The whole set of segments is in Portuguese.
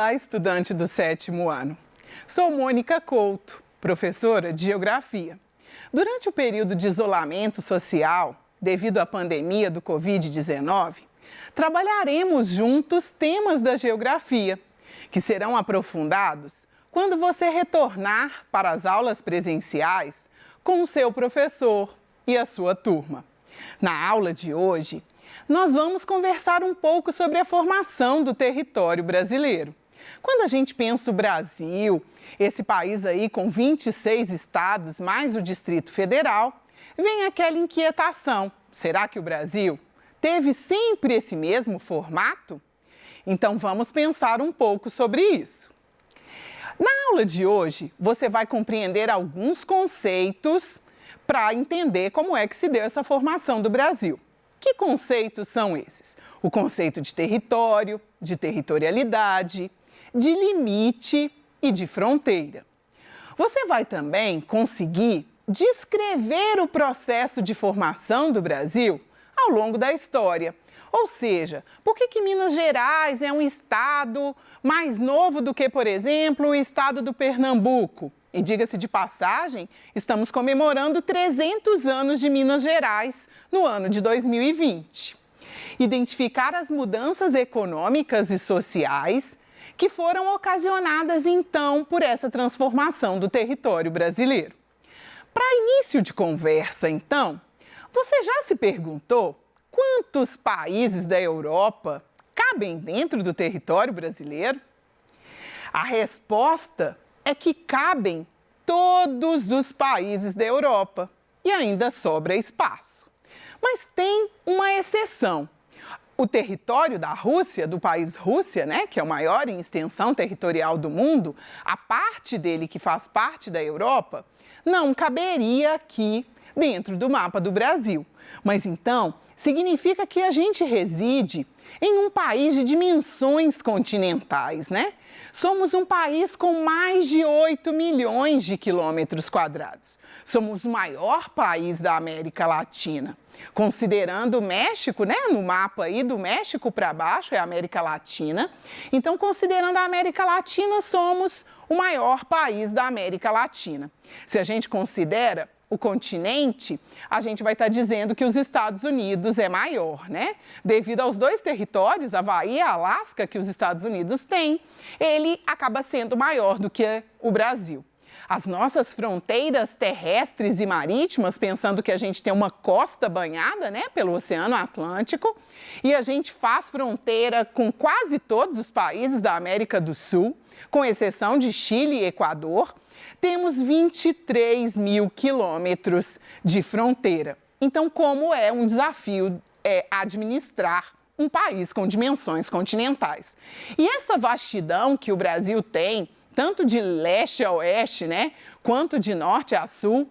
Olá, estudante do 7º ano. Sou Mônica Couto, professora de Geografia. Durante o período de isolamento social, devido à pandemia do Covid-19, trabalharemos juntos temas da geografia, que serão aprofundados quando você retornar para as aulas presenciais com o seu professor e a sua turma. Na aula de hoje, nós vamos conversar um pouco sobre a formação do território brasileiro. Quando a gente pensa o Brasil, esse país aí com 26 estados, mais o Distrito Federal, vem aquela inquietação. Será que o Brasil teve sempre esse mesmo formato? Então vamos pensar um pouco sobre isso. Na aula de hoje, você vai compreender alguns conceitos para entender como é que se deu essa formação do Brasil. Que conceitos são esses? O conceito de território, de territorialidade, de limite e de fronteira. Você vai também conseguir descrever o processo de formação do Brasil ao longo da história. Ou seja, por que Minas Gerais é um estado mais novo do que, por exemplo, o estado do Pernambuco? E diga-se de passagem, estamos comemorando 300 anos de Minas Gerais no ano de 2020. Identificar as mudanças econômicas e sociais que foram ocasionadas, então, por essa transformação do território brasileiro. Para início de conversa, então, você já se perguntou quantos países da Europa cabem dentro do território brasileiro? A resposta é que cabem todos os países da Europa e ainda sobra espaço. Mas tem uma exceção. O território da Rússia, do país Rússia, que é o maior em extensão territorial do mundo, a parte dele que faz parte da Europa, não caberia aqui dentro do mapa do Brasil. Mas então, significa que a gente reside em um país de dimensões continentais, Somos um país com mais de 8 milhões de quilômetros quadrados. Somos o maior país da América Latina. Considerando o México, no mapa aí do México para baixo é a América Latina. Então, considerando a América Latina, somos o maior país da América Latina. Se a gente considera o continente, a gente vai estar dizendo que os Estados Unidos é maior, Devido aos dois territórios, Havaí e Alasca, que os Estados Unidos têm, ele acaba sendo maior do que o Brasil. As nossas fronteiras terrestres e marítimas, pensando que a gente tem uma costa banhada, pelo Oceano Atlântico, e a gente faz fronteira com quase todos os países da América do Sul, com exceção de Chile e Equador, temos 23 mil quilômetros de fronteira. Então, como é um desafio administrar um país com dimensões continentais? E essa vastidão que o Brasil tem, tanto de leste a oeste, quanto de norte a sul,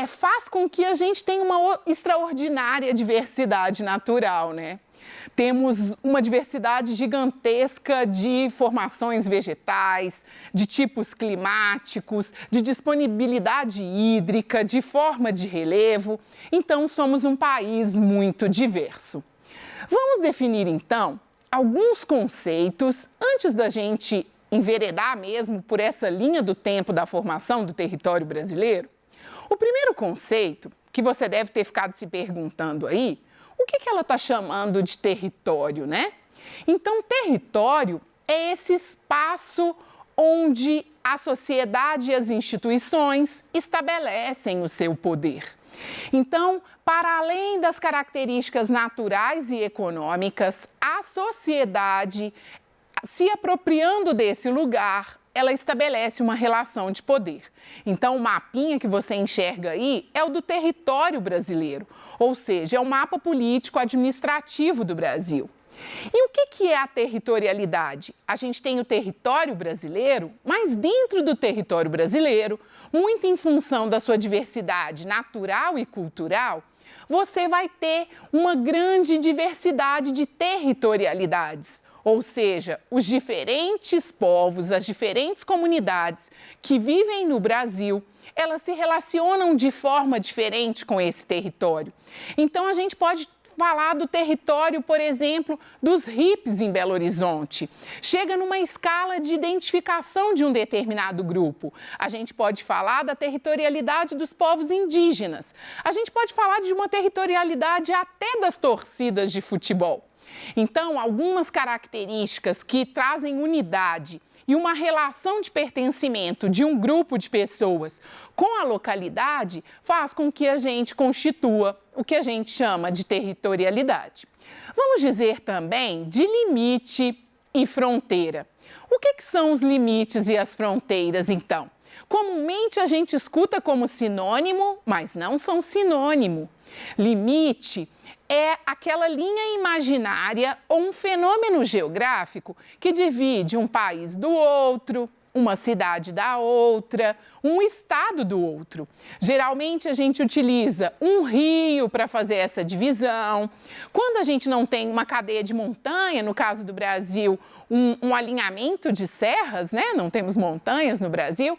faz com que a gente tenha uma extraordinária diversidade natural, Temos uma diversidade gigantesca de formações vegetais, de tipos climáticos, de disponibilidade hídrica, de forma de relevo. Então, somos um país muito diverso. Vamos definir, então, alguns conceitos antes da gente enveredar mesmo por essa linha do tempo da formação do território brasileiro. O primeiro conceito, que você deve ter ficado se perguntando aí, o que ela está chamando de território, Então, território é esse espaço onde a sociedade e as instituições estabelecem o seu poder. Então, para além das características naturais e econômicas, a sociedade, se apropriando desse lugar, ela estabelece uma relação de poder. Então, o mapinha que você enxerga aí é o do território brasileiro, ou seja, é o mapa político-administrativo do Brasil. E o que é a territorialidade? A gente tem o território brasileiro, mas dentro do território brasileiro, muito em função da sua diversidade natural e cultural, você vai ter uma grande diversidade de territorialidades. Ou seja, os diferentes povos, as diferentes comunidades que vivem no Brasil, elas se relacionam de forma diferente com esse território. Então, a gente pode falar do território, por exemplo, dos hippies em Belo Horizonte. Chega numa escala de identificação de um determinado grupo. A gente pode falar da territorialidade dos povos indígenas. A gente pode falar de uma territorialidade até das torcidas de futebol. Então, algumas características que trazem unidade e uma relação de pertencimento de um grupo de pessoas com a localidade faz com que a gente constitua o que a gente chama de territorialidade. Vamos dizer também de limite e fronteira. O que são os limites e as fronteiras, então? Comumente a gente escuta como sinônimo, mas não são sinônimo. Limite é aquela linha imaginária ou um fenômeno geográfico que divide um país do outro, uma cidade da outra, um estado do outro. Geralmente a gente utiliza um rio para fazer essa divisão. Quando a gente não tem uma cadeia de montanha, no caso do Brasil, um alinhamento de serras, né? Não temos montanhas no Brasil.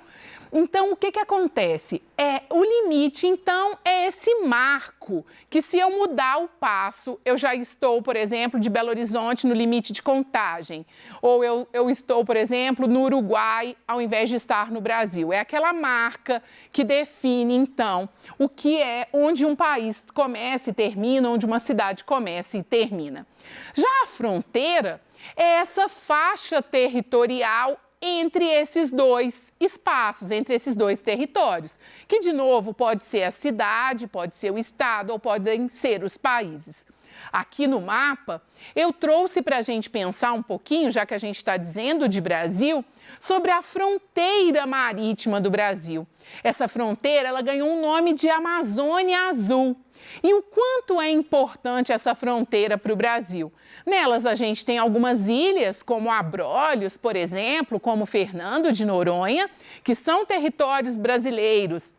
Então, o que acontece? O limite, então, é esse marco que, se eu mudar o passo, eu já estou, por exemplo, de Belo Horizonte no limite de Contagem. Ou eu estou, por exemplo, no Uruguai, ao invés de estar no Brasil. É aquela marca que define, então, o que é onde um país começa e termina, onde uma cidade começa e termina. Já a fronteira é essa faixa territorial entre esses dois espaços, entre esses dois territórios, que, de novo, pode ser a cidade, pode ser o estado ou podem ser os países. Aqui no mapa, eu trouxe para a gente pensar um pouquinho, já que a gente está dizendo de Brasil, sobre a fronteira marítima do Brasil. Essa fronteira, ela ganhou um nome de Amazônia Azul. E o quanto é importante essa fronteira para o Brasil? Nelas a gente tem algumas ilhas, como Abrolhos, por exemplo, como Fernando de Noronha, que são territórios brasileiros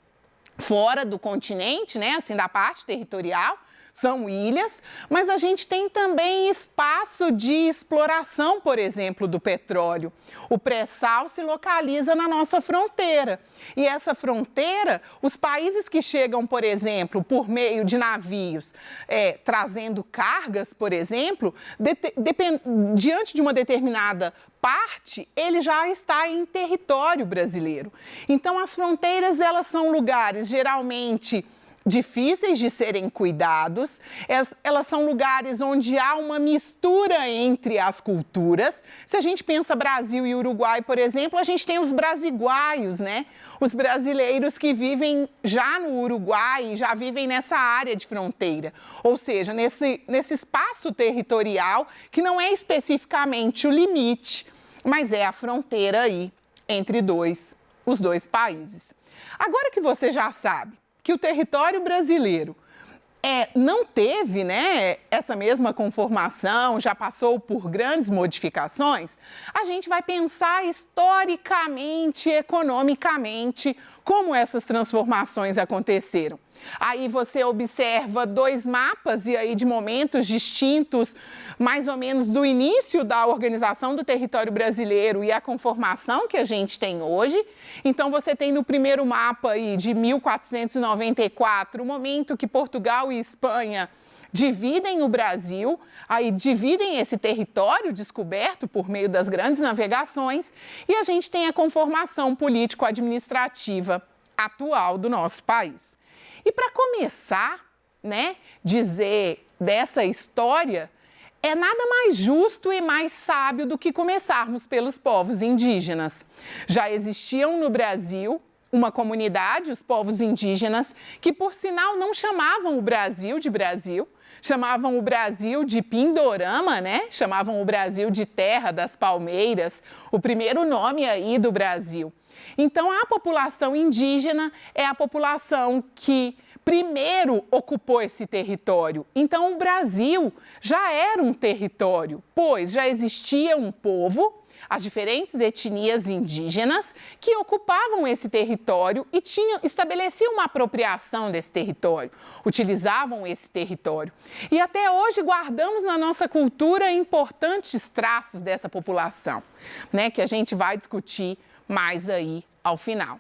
fora do continente, né, assim, da parte territorial. São ilhas, mas a gente tem também espaço de exploração, por exemplo, do petróleo. O pré-sal se localiza na nossa fronteira. E essa fronteira, os países que chegam, por exemplo, por meio de navios, trazendo cargas, por exemplo, diante de uma determinada parte, ele já está em território brasileiro. Então, as fronteiras, elas são lugares, geralmente, difíceis de serem cuidados, elas são lugares onde há uma mistura entre as culturas. Se a gente pensa Brasil e Uruguai, por exemplo, a gente tem os brasiguaios, né? Os brasileiros que vivem já no Uruguai, já vivem nessa área de fronteira, ou seja, nesse espaço territorial que não é especificamente o limite, mas é a fronteira aí entre os dois países. Agora que você já sabe que o território brasileiro não teve, né, essa mesma conformação, já passou por grandes modificações, a gente vai pensar historicamente, economicamente, como essas transformações aconteceram. Aí você observa dois mapas e aí de momentos distintos, mais ou menos do início da organização do território brasileiro e a conformação que a gente tem hoje. Então você tem no primeiro mapa aí de 1494, o momento que Portugal e Espanha dividem o Brasil, aí dividem esse território descoberto por meio das grandes navegações, e a gente tem a conformação político-administrativa atual do nosso país. E para começar, né, dizer dessa história, é nada mais justo e mais sábio do que começarmos pelos povos indígenas. Já existiam no Brasil uma comunidade, os povos indígenas, que por sinal não chamavam o Brasil de Brasil, chamavam o Brasil de Pindorama, né? Chamavam o Brasil de Terra das Palmeiras, o primeiro nome aí do Brasil. Então, a população indígena é a população que primeiro ocupou esse território. Então, o Brasil já era um território, pois já existia um povo, as diferentes etnias indígenas, que ocupavam esse território e estabeleciam uma apropriação desse território, utilizavam esse território. E até hoje guardamos na nossa cultura importantes traços dessa população, né, que a gente vai discutir mais aí ao final.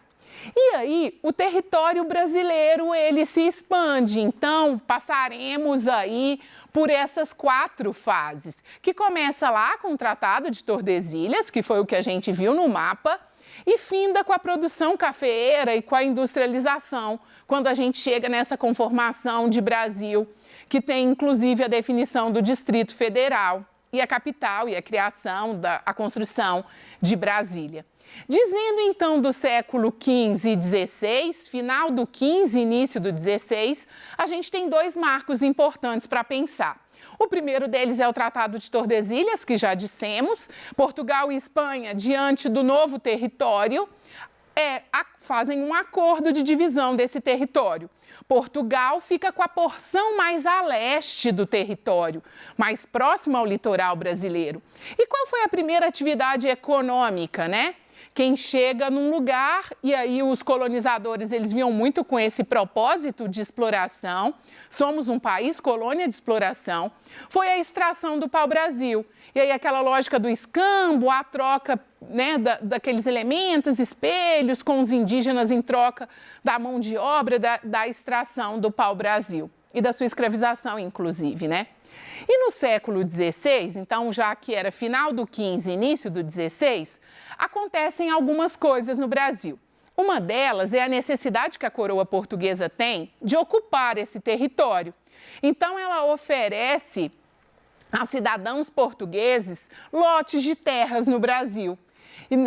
E aí, o território brasileiro, ele se expande. Então, passaremos aí por essas 4 fases, que começa lá com o Tratado de Tordesilhas, que foi o que a gente viu no mapa, e finda com a produção cafeeira e com a industrialização, quando a gente chega nessa conformação de Brasil, que tem inclusive a definição do Distrito Federal e a capital e a criação, a construção de Brasília. Dizendo então do século XV e XVI, final do XV e início do XVI, a gente tem 2 marcos importantes para pensar. O primeiro deles é o Tratado de Tordesilhas, que já dissemos. Portugal e Espanha, diante do novo território, fazem um acordo de divisão desse território. Portugal fica com a porção mais a leste do território, mais próxima ao litoral brasileiro. E qual foi a primeira atividade econômica, né? Quem chega num lugar, e aí os colonizadores, eles vinham muito com esse propósito de exploração, somos um país colônia de exploração, foi a extração do pau-brasil. E aí aquela lógica do escambo, a troca, né, daqueles elementos, espelhos, com os indígenas em troca da mão de obra, da extração do pau-brasil e da sua escravização, inclusive, né? E no século XVI, então já que era final do XV, início do XVI, acontecem algumas coisas no Brasil. Uma delas é a necessidade que a coroa portuguesa tem de ocupar esse território. Então ela oferece a cidadãos portugueses lotes de terras no Brasil. E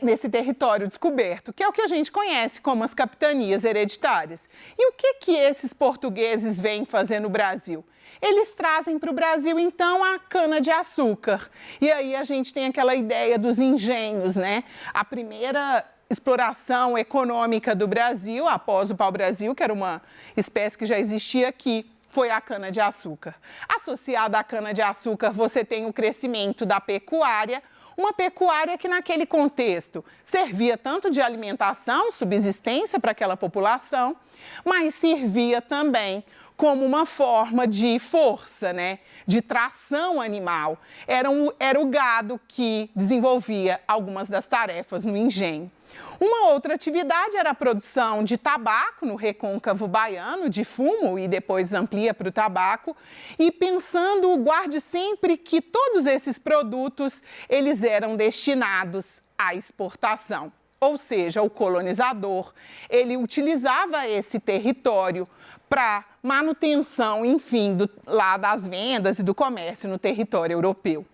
nesse território descoberto, que é o que a gente conhece como as capitanias hereditárias. E o que esses portugueses vêm fazer no Brasil? Eles trazem para o Brasil, então, a cana-de-açúcar. E aí a gente tem aquela ideia dos engenhos, né? A primeira exploração econômica do Brasil, após o pau-brasil, que era uma espécie que já existia aqui, foi a cana-de-açúcar. Associada à cana-de-açúcar, você tem o crescimento da pecuária, uma pecuária que naquele contexto servia tanto de alimentação, subsistência para aquela população, mas servia também como uma forma de força, né? De tração animal. Era o gado que desenvolvia algumas das tarefas no engenho. Uma outra atividade era a produção de tabaco no recôncavo baiano, de fumo, e depois amplia para o tabaco. E pensando, guarde sempre que todos esses produtos, eles eram destinados à exportação. Ou seja, o colonizador, ele utilizava esse território para manutenção, enfim, lá das vendas e do comércio no território europeu.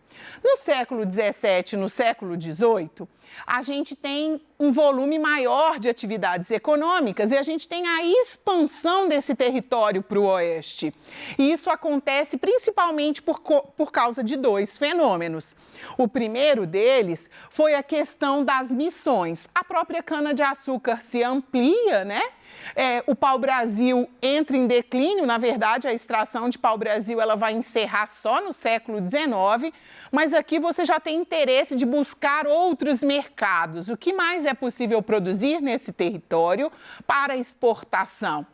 No século XVII e no século XVIII, a gente tem um volume maior de atividades econômicas e a gente tem a expansão desse território para o oeste. E isso acontece principalmente por causa de 2 fenômenos. O primeiro deles foi a questão das missões. A própria cana-de-açúcar se amplia, né? O pau-brasil entra em declínio, na verdade a extração de pau-brasil ela vai encerrar só no século XIX, mas aqui você já tem interesse de buscar outros mercados. O que mais é possível produzir nesse território para exportação?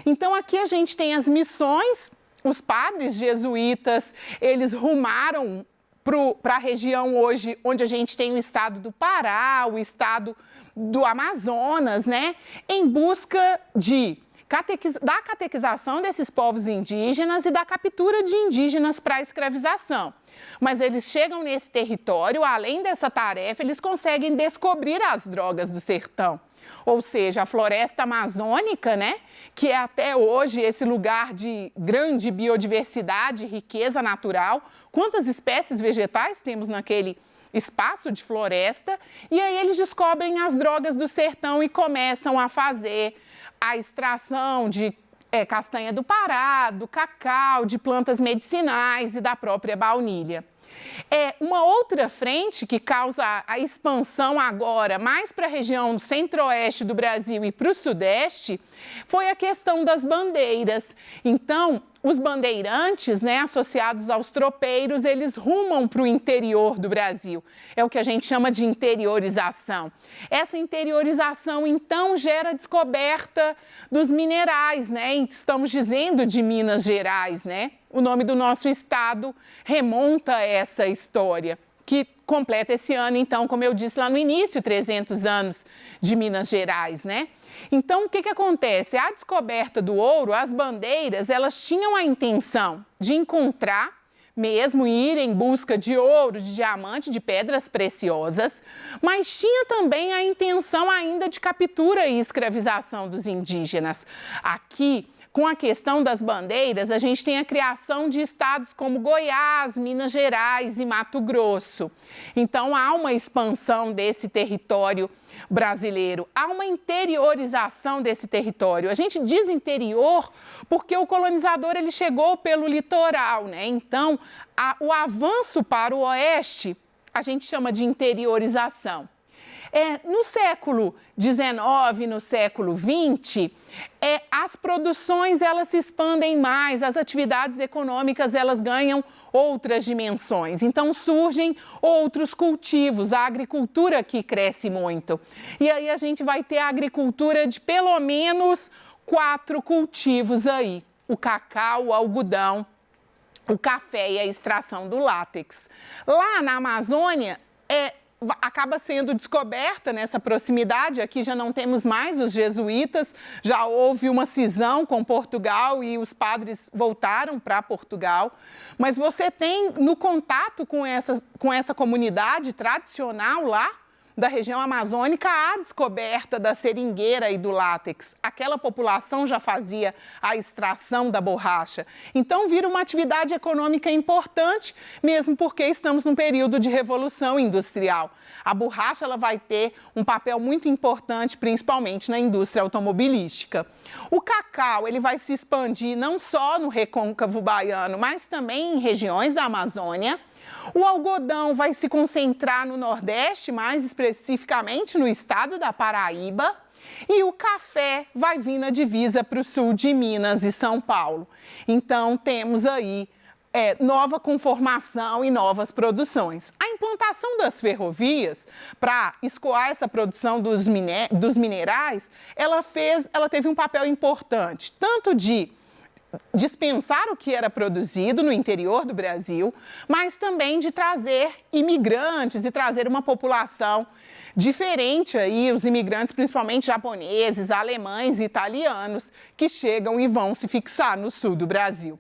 Então aqui a gente tem as missões, os padres jesuítas, eles rumaram para a região hoje onde a gente tem o estado do Pará, o estado do Amazonas, né? Em busca da catequização desses povos indígenas e da captura de indígenas para a escravização. Mas eles chegam nesse território, além dessa tarefa, eles conseguem descobrir as drogas do sertão. Ou seja, a floresta amazônica, né, que é até hoje esse lugar de grande biodiversidade, riqueza natural. Quantas espécies vegetais temos naquele espaço de floresta? E aí eles descobrem as drogas do sertão e começam a fazer a extração de castanha do Pará, do cacau, de plantas medicinais e da própria baunilha. Uma outra frente que causa a expansão agora mais para a região centro-oeste do Brasil e para o sudeste foi a questão das bandeiras. Então, os bandeirantes, né, associados aos tropeiros, eles rumam para o interior do Brasil. É o que a gente chama de interiorização. Essa interiorização, então, gera a descoberta dos minerais, né? Estamos dizendo de Minas Gerais, né? O nome do nosso estado remonta a essa história. que completa esse ano, então, como eu disse lá no início, 300 anos de Minas Gerais, né? Então, o que acontece? A descoberta do ouro, as bandeiras, elas tinham a intenção de encontrar mesmo, ir em busca de ouro, de diamante, de pedras preciosas, mas tinha também a intenção ainda de captura e escravização dos indígenas. Aqui, com a questão das bandeiras, a gente tem a criação de estados como Goiás, Minas Gerais e Mato Grosso. Então, há uma expansão desse território brasileiro, há uma interiorização desse território. A gente diz interior porque o colonizador ele chegou pelo litoral, né? Então, o avanço para o oeste a gente chama de interiorização. No século XIX, no século XX, as produções elas se expandem mais, as atividades econômicas elas ganham outras dimensões. Então surgem outros cultivos, a agricultura que cresce muito. E aí a gente vai ter a agricultura de pelo menos 4 cultivos aí: o cacau, o algodão, o café e a extração do látex. Lá na Amazônia, acaba sendo descoberta nessa proximidade, aqui já não temos mais os jesuítas, já houve uma cisão com Portugal e os padres voltaram para Portugal, mas você tem no contato com essa comunidade tradicional lá, da região amazônica, a descoberta da seringueira e do látex. Aquela população já fazia a extração da borracha. Então, vira uma atividade econômica importante, mesmo porque estamos num período de revolução industrial. A borracha ela vai ter um papel muito importante, principalmente na indústria automobilística. O cacau ele vai se expandir não só no recôncavo baiano, mas também em regiões da Amazônia. O algodão vai se concentrar no Nordeste, mais especificamente no estado da Paraíba, e o café vai vir na divisa para o sul de Minas e São Paulo. Então, temos aí nova conformação e novas produções. A implantação das ferrovias para escoar essa produção dos minerais, ela teve um papel importante, tanto de dispensar o que era produzido no interior do Brasil, mas também de trazer imigrantes e trazer uma população diferente aí, os imigrantes principalmente japoneses, alemães e italianos, que chegam e vão se fixar no sul do Brasil.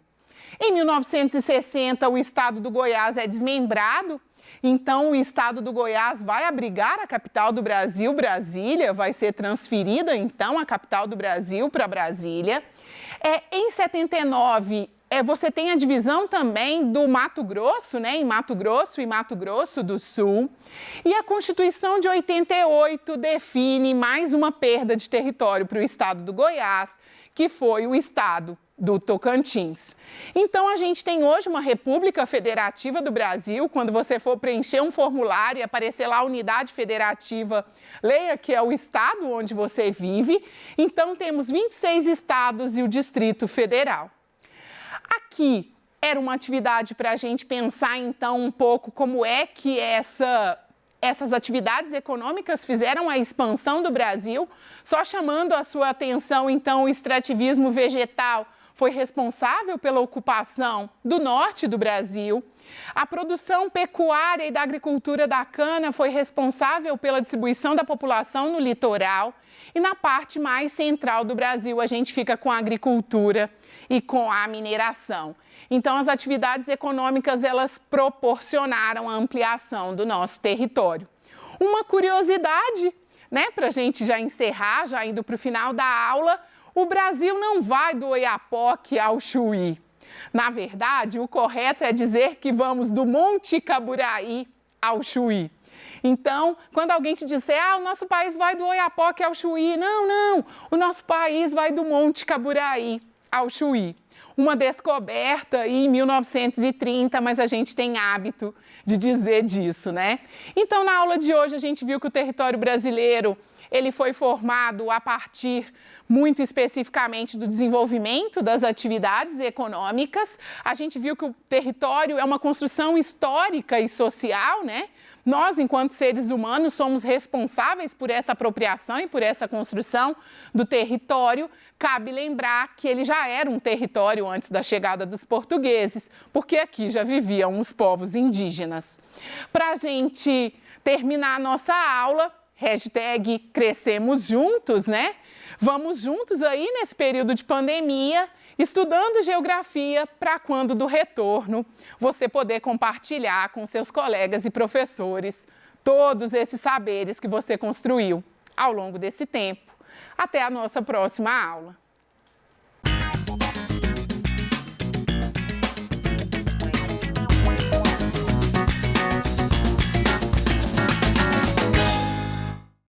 Em 1960, o estado do Goiás é desmembrado. Então, o estado do Goiás vai abrigar a capital do Brasil, Brasília, vai ser transferida, então, a capital do Brasil para Brasília. Em 79, você tem a divisão também do Mato Grosso, né, em Mato Grosso e Mato Grosso do Sul. E a Constituição de 88 define mais uma perda de território para o estado do Goiás, que foi o estado do Tocantins. Então, a gente tem hoje uma República Federativa do Brasil. Quando você for preencher um formulário e aparecer lá a unidade federativa, leia que é o estado onde você vive. Então, temos 26 estados e o Distrito Federal. Aqui era uma atividade para a gente pensar, então, um pouco como é que essas atividades econômicas fizeram a expansão do Brasil. Só chamando a sua atenção, então, o extrativismo vegetal foi responsável pela ocupação do norte do Brasil. A produção pecuária e da agricultura da cana foi responsável pela distribuição da população no litoral. E na parte mais central do Brasil, a gente fica com a agricultura e com a mineração. Então, as atividades econômicas, elas proporcionaram a ampliação do nosso território. Uma curiosidade, né, para a gente já encerrar, já indo para o final da aula, o Brasil não vai do Oiapoque ao Chuí. Na verdade, o correto é dizer que vamos do Monte Caburaí ao Chuí. Então, quando alguém te disser, o nosso país vai do Oiapoque ao Chuí, não, o nosso país vai do Monte Caburaí ao Chuí. Uma descoberta em 1930, mas a gente tem hábito de dizer disso, né? Então, na aula de hoje, a gente viu que o território brasileiro Ele foi formado a partir, muito especificamente, do desenvolvimento das atividades econômicas. A gente viu que o território é uma construção histórica e social, né? Nós, enquanto seres humanos, somos responsáveis por essa apropriação e por essa construção do território. Cabe lembrar que ele já era um território antes da chegada dos portugueses, porque aqui já viviam os povos indígenas. Para a gente terminar a nossa aula, hashtag Crescemos Juntos, né? Vamos juntos aí nesse período de pandemia, estudando geografia para quando do retorno você poder compartilhar com seus colegas e professores todos esses saberes que você construiu ao longo desse tempo. Até a nossa próxima aula.